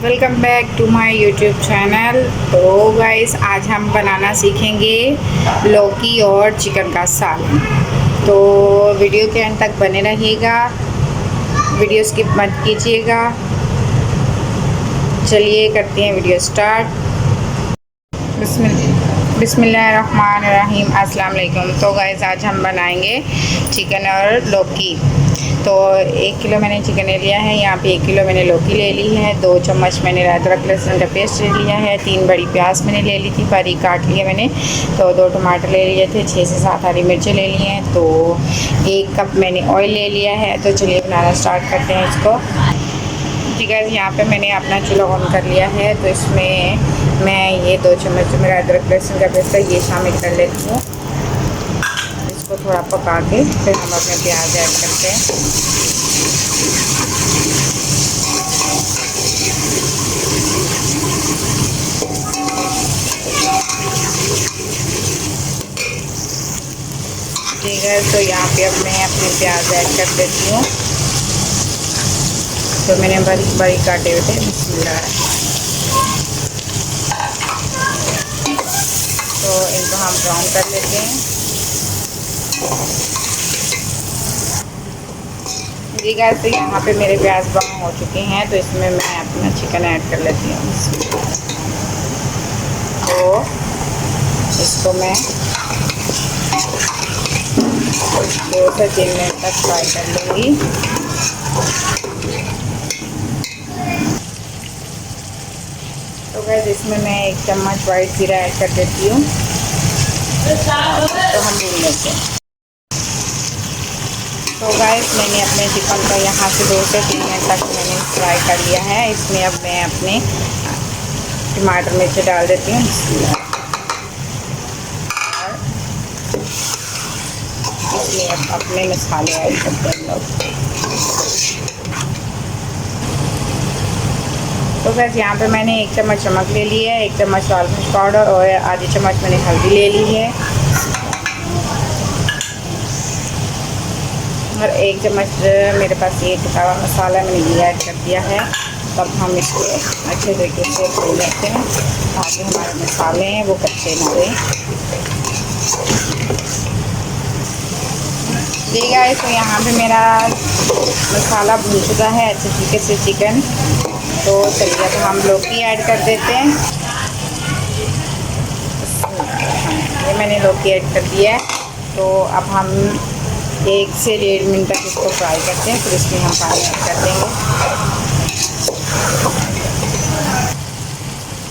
Welcome back to my YouTube channel. तो guys आज हम बनाना सीखेंगे लौकी और चिकन का सालन। तो वीडियो के अंत तक बने रहिएगा, वीडियो स्किप मत कीजिएगा। चलिए करते हैं वीडियो स्टार्ट। बिस्मिल्लाहिर्रहमानिर्रहीम। अस्सलाम वालेकुम। तो गाइस आज हम बनाएंगे चिकन और लौकी। तो 1 किलो मैंने चिकन ले लिया है, यहाँ पे 1 किलो मैंने लौकी ले ली है, 2 चम्मच मैंने अदरक लहसुन का पेस्ट ले लिया है, 3 बड़ी प्याज मैंने ले ली थी, बारीक काट लिया मैंने। तो 2 टमाटर ले लिए थे, 6 से 7 हरी मिर्चें ले ली हैं। तो 1 कप मैंने ऑयल ले लिया है। तो चलिए बनाना स्टार्ट करते हैं इसको। ठीक है, यहाँ पे मैंने अपना चूल्हा ऑन कर लिया है। तो इसमें मैं ये 2 चम्मच मेरा अदरक लहसुन का पेस्ट है ये शामिल कर लेती हूँ। इसको थोड़ा पका के फिर हम अपने प्याज ऐड करते हैं। ठीक है, तो यहाँ पे अब मैं अपने प्याज ऐड कर देती हूँ। तो मैंने बारीक बारीक काटे हुए थे। बिस्मिल्लाह। तो इनको हम ब्राउन कर लेते हैं। जी गाइस, तो यहाँ पे मेरे प्याज ब्राउन हो चुके हैं। तो इसमें मैं अपना चिकन ऐड कर लेती हूँ। तो इसको मैं 2 से 3 मिनट तक फ्राई कर लूँगी। तो गाइस इसमें मैं 1 चम्मच वाइट जीरा ऐड कर देती हूँ। तो हम भून लेते हैं। तो गाइस मैंने अपने चिकन को यहाँ से 2 से 3 मिनट तक मैंने फ्राई कर लिया है। इसमें अब मैं अपने टमाटर मिर्च डाल देती हूँ और इसमें अब अपने मसाले ऐड करते हैं लोग। तो बस यहाँ पे मैंने 1 चम्मच नमक ले लिया है, 1 चम्मच लाल मिर्च पाउडर और आधी चम्मच मैंने हल्दी ले ली है और 1 चम्मच मेरे पास ये टुकड़ा मसाला मैंने ये ऐड कर दिया है। तब हम इसको अच्छे तरीके से भून लेते हैं ताकि हमारे मसाले हैं वो कच्चे ना रहें। ठीक है, तो यहाँ पे मेरा मसाला भून चुका है अच्छे तरीके से चिकन। तो चलिए अब हम लौकी ऐड कर देते हैं। ये मैंने लौकी ऐड कर दिया है। तो अब हम 1 से 1.5 मिनट तक इसको फ्राई करते हैं, फिर इसमें हम पानी ऐड कर देंगे।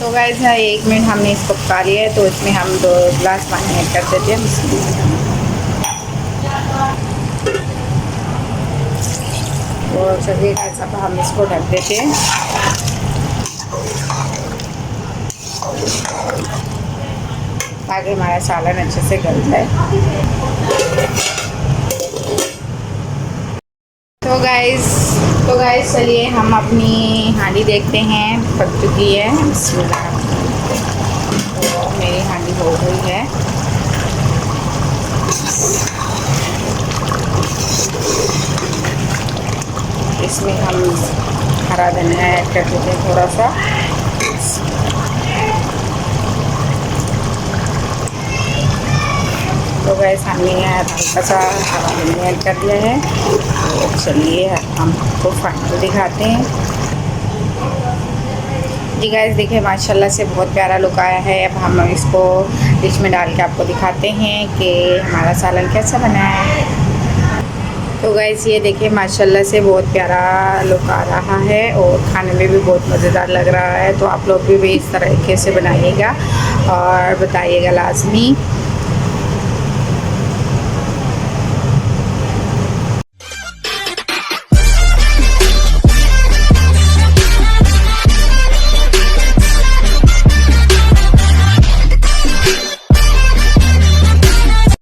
तो गाइस 1 मिनट हमने इसको पका लिया है। तो इसमें हम 2 गिलास पानी ऐड कर देते हैं। तो चलिए गाइस अब हम इसको ढक देते हैं ताकि हमारा सालन अच्छे से गल जाए। तो गाइस चलिए हम अपनी हांडी देखते हैं, पक चुकी है। बिस्मिल्लाह। तो मेरी हांडी हो गई है। इसमें हम हरा धनिया ऐड कर देते हैं थोड़ा सा। तो गैस हमने हल्का सा हरा धनिया ऐड कर दिया है। तो चलिए हम आपको फाइनल दिखाते हैं। जी गैस देखिए माशाल्लाह से बहुत प्यारा लुक आया है। अब हम इसको डिश में डाल के आपको दिखाते हैं कि हमारा सालन कैसा बना है। तो गैस ये देखिए माशाल्लाह से बहुत प्यारा लुक आ रहा है और खाने में भी बहुत मज़ेदार लग रहा है। तो आप लोग भी इस तरीके से बनाइएगा और बताइएगा लाजमी।